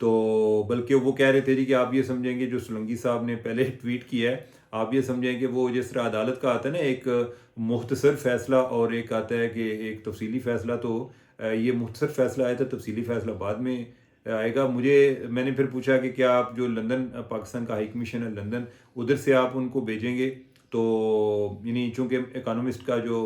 تو بلکہ وہ کہہ رہے تھے جی کہ آپ یہ سمجھیں گے جو سولنگی صاحب نے پہلے ٹویٹ کیا ہے، آپ یہ سمجھیں کہ وہ جس طرح عدالت کا آتا ہے نا ایک مختصر فیصلہ اور ایک آتا ہے کہ ایک تفصیلی فیصلہ، تو یہ مختصر فیصلہ آیا تھا، تفصیلی فیصلہ بعد میں آئے گا۔ میں نے پھر پوچھا کہ کیا آپ جو لندن پاکستان کا ہائی کمیشن ہے لندن، ادھر سے آپ ان کو بھیجیں گے؟ تو یعنی چونکہ اکانومسٹ کا جو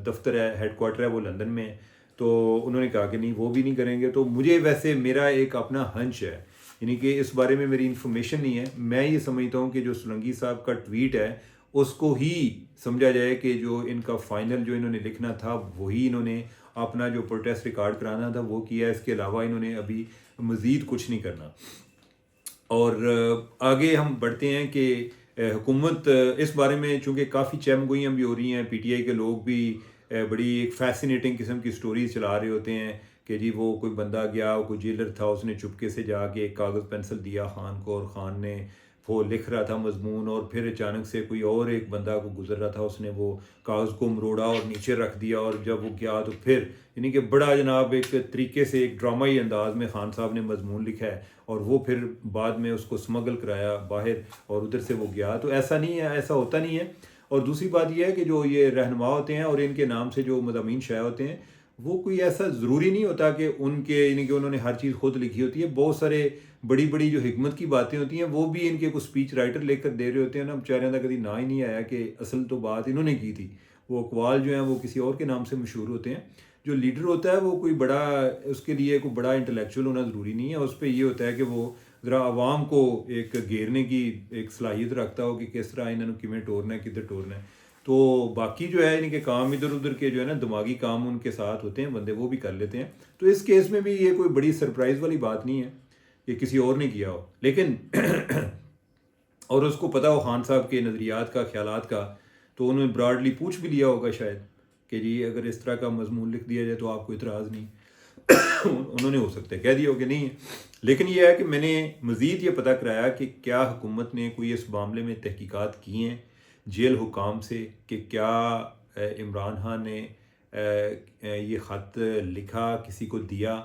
دفتر ہے، ہیڈ کوارٹر ہے، وہ لندن میں ہے، تو انہوں نے کہا کہ نہیں، وہ بھی نہیں کریں گے۔ تو مجھے ویسے میرا ایک اپنا ہنچ ہے، یعنی کہ اس بارے میں میری انفارمیشن نہیں ہے، میں یہ سمجھتا ہوں کہ جو سولنگی صاحب کا ٹویٹ ہے اس کو ہی سمجھا جائے کہ جو ان کا فائنل جو انہوں نے لکھنا تھا وہی انہوں نے اپنا جو پروٹیسٹ ریکارڈ کرانا تھا وہ کیا ہے، اس کے علاوہ انہوں نے ابھی مزید کچھ نہیں کرنا۔ اور آگے ہم بڑھتے ہیں کہ حکومت اس بارے میں چونکہ کافی چہم گوئیاں بھی ہو رہی ہیں، پی ٹی آئی کے لوگ بھی بڑی ایک فیسینیٹنگ قسم کی سٹوریز چلا رہے ہوتے ہیں کہ جی وہ کوئی بندہ گیا، کوئی جیلر تھا، اس نے چپکے سے جا کے ایک کاغذ پینسل دیا خان کو، اور خان نے وہ لکھ رہا تھا مضمون، اور پھر اچانک سے کوئی اور ایک بندہ کو گزر رہا تھا، اس نے وہ کاغذ کو مروڑا اور نیچے رکھ دیا، اور جب وہ گیا تو پھر یعنی کہ بڑا جناب ایک طریقے سے ایک ڈرامائی انداز میں خان صاحب نے مضمون لکھا ہے، اور وہ پھر بعد میں اس کو سمگل کرایا باہر اور ادھر سے وہ گیا۔ تو ایسا نہیں ہے، ایسا ہوتا نہیں ہے۔ اور دوسری بات یہ ہے کہ جو یہ رہنما ہوتے ہیں اور ان کے نام سے جو مضامین شائع ہوتے ہیں، وہ کوئی ایسا ضروری نہیں ہوتا کہ ان کے یعنی کہ انہوں نے ہر چیز خود لکھی ہوتی ہے۔ بہت سارے بڑی بڑی جو حکمت کی باتیں ہوتی ہیں وہ بھی ان کے کچھ اسپیچ رائٹر لے کر دے رہے ہوتے ہیں نا، بیچارے کا کبھی نا ہی نہیں آیا کہ اصل تو بات انہوں نے کی تھی۔ وہ اقوال جو ہیں وہ کسی اور کے نام سے مشہور ہوتے ہیں۔ جو لیڈر ہوتا ہے وہ کوئی بڑا، اس کے لیے کوئی بڑا انٹلیکچوئل ہونا ضروری نہیں ہے، اس پہ یہ ہوتا ہے کہ وہ ذرا عوام کو ایک گھیرنے کی ایک صلاحیت رکھتا ہو کہ کس طرح انہوں نے کیویں ٹورنا ہے، کدھر ٹورنا ہے۔ تو باقی جو ہے ان کے کام ادھر ادھر کے جو ہے نا دماغی کام ان کے ساتھ ہوتے ہیں بندے، وہ بھی کر لیتے ہیں۔ تو اس کیس میں بھی یہ کوئی بڑی سرپرائز والی بات نہیں ہے کہ کسی اور نے کیا ہو، لیکن اور اس کو پتہ ہو خان صاحب کے نظریات کا، خیالات کا، تو انہوں نے براڈلی پوچھ بھی لیا ہوگا شاید کہ جی اگر اس طرح کا مضمون لکھ دیا جائے تو آپ کو اعتراض نہیں؟ انہوں نے ہو سکتا ہے کہہ دیا ہو کہ نہیں ہے۔ لیکن یہ ہے کہ میں نے مزید یہ پتہ کرایا کہ کیا حکومت نے کوئی اس معاملے میں تحقیقات کی ہیں جیل حکام سے کہ کیا عمران خان نے یہ خط لکھا، کسی کو دیا؟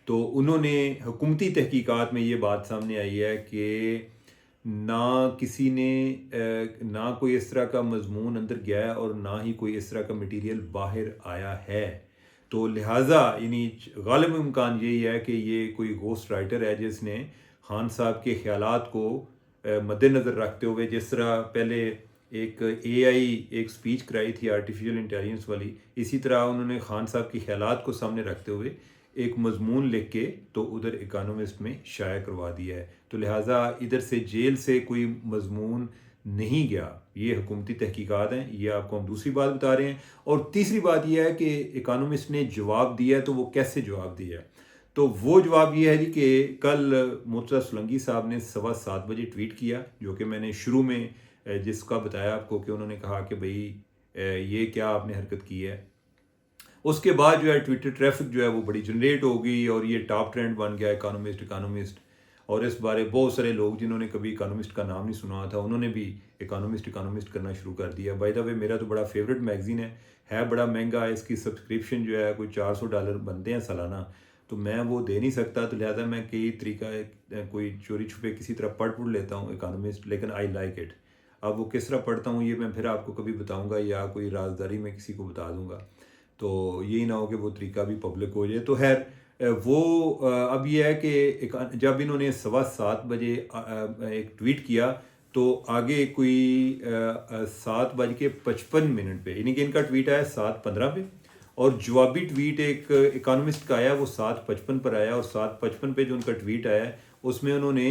تو انہوں نے حکومتی تحقیقات میں یہ بات سامنے آئی ہے کہ نہ کسی نے نہ کوئی اس طرح کا مضمون اندر گیا ہے اور نہ ہی کوئی اس طرح کا مٹیریل باہر آیا ہے۔ تو لہٰذا یعنی غالب امکان یہی ہے کہ یہ کوئی گھوسٹ رائٹر ہے جس نے خان صاحب کے خیالات کو مد نظر رکھتے ہوئے، جس طرح پہلے ایک اے آئی ایک سپیچ کرائی تھی آرٹیفیشل انٹیلیجنس والی، اسی طرح انہوں نے خان صاحب کے خیالات کو سامنے رکھتے ہوئے ایک مضمون لکھ کے تو ادھر اکانومسٹ میں شائع کروا دیا ہے۔ تو لہٰذا ادھر سے جیل سے کوئی مضمون نہیں گیا، یہ حکومتی تحقیقات ہیں، یہ آپ کو ہم دوسری بات بتا رہے ہیں۔ اور تیسری بات یہ ہے کہ اکانومسٹ نے جواب دیا ہے، تو وہ کیسے جواب دیا ہے؟ تو وہ جواب یہ ہے جی کہ کل مرتضیٰ سولنگی صاحب نے 7:15 بجے ٹویٹ کیا، جو کہ میں نے شروع میں جس کا بتایا آپ کو کہ انہوں نے کہا کہ بھئی یہ کیا آپ نے حرکت کی ہے۔ اس کے بعد جو ہے ٹویٹر ٹریفک جو ہے وہ بڑی جنریٹ ہو گئی اور یہ ٹاپ ٹرینڈ بن گیا اکانومسٹ، اور اس بارے بہت سارے لوگ جنہوں نے کبھی اکانومسٹ کا نام نہیں سنا تھا انہوں نے بھی اکانومسٹ کرنا شروع کر دیا۔ بائی دا وے میرا تو بڑا فیوریٹ میگزین ہے بڑا مہنگا، اس کی سبسکرپشن جو ہے کوئی $400 بنتے ہیں سالانہ، تو میں وہ دے نہیں سکتا، تو لہٰذا میں کئی طریقہ کوئی چوری چھپے کسی طرح پڑھ لیتا ہوں اکانومسٹ، لیکن آئی لائک اٹ۔ اب وہ کس طرح پڑھتا ہوں یہ میں پھر آپ کو کبھی بتاؤں گا، یا کوئی رازداری میں کسی کو بتا دوں گا، تو یہی نہ ہو کہ وہ طریقہ بھی پبلک ہو جائے۔ تو خیر وہ اب یہ ہے کہ جب انہوں نے 7:15 بجے ایک ٹویٹ کیا تو آگے کوئی 7:55 پہ، یعنی کہ ان کا ٹویٹ آیا 7:15 پہ، اور جوابی ٹویٹ ایک اکانومسٹ کا آیا وہ 7:55 پر آیا، اور 7:55 پہ جو ان کا ٹویٹ آیا اس میں انہوں نے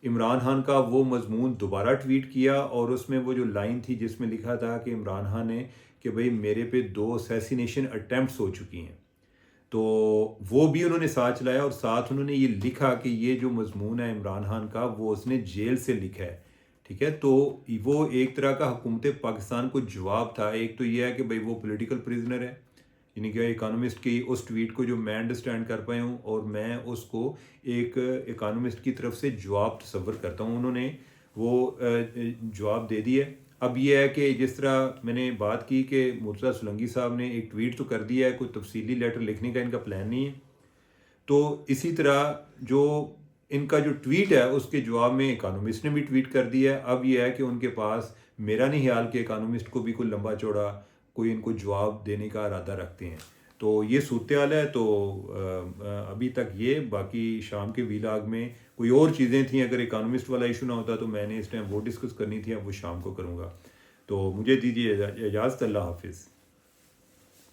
عمران خان کا وہ مضمون دوبارہ ٹویٹ کیا، اور اس میں وہ جو لائن تھی جس میں لکھا تھا کہ عمران خان نے کہ بھئی میرے پہ 2 اسیسینیشن اٹیمپٹس ہو چکی ہیں، تو وہ بھی انہوں نے ساتھ چلایا، اور ساتھ انہوں نے یہ لکھا کہ یہ جو مضمون ہے عمران خان کا وہ اس نے جیل سے لکھا ہے، ٹھیک ہے۔ تو وہ ایک طرح کا حکومت پاکستان کو جواب تھا۔ ایک تو یہ ہے کہ بھئی وہ پولیٹیکل پریزنر ہے، یعنی کہ اکانومسٹ کی اس ٹویٹ کو جو میں انڈرسٹینڈ کر پایا ہوں، اور میں اس کو ایک اکانومسٹ کی طرف سے جواب تصور کرتا ہوں، انہوں نے وہ جواب دے دیا۔ اب یہ ہے کہ جس طرح میں نے بات کی کہ مرتضیٰ سولنگی صاحب نے ایک ٹویٹ تو کر دیا ہے، کوئی تفصیلی لیٹر لکھنے کا ان کا پلان نہیں ہے، تو اسی طرح جو ان کا جو ٹویٹ ہے اس کے جواب میں اکانومسٹ نے بھی ٹویٹ کر دیا ہے. اب یہ ہے کہ ان کے پاس میرا نہیں خیال کہ اکانومسٹ کو بھی کوئی لمبا چوڑا کوئی ان کو جواب دینے کا ارادہ رکھتے ہیں. تو یہ صورتحال ہے. تو ابھی تک یہ باقی شام کے ویلاگ میں کوئی اور چیزیں تھیں. اگر اکانومسٹ والا ایشو نہ ہوتا تو میں نے اس ٹائم وہ ڈسکس کرنی تھی, اب وہ شام کو کروں گا. تو مجھے دیجیے اجازت. اللہ حافظ.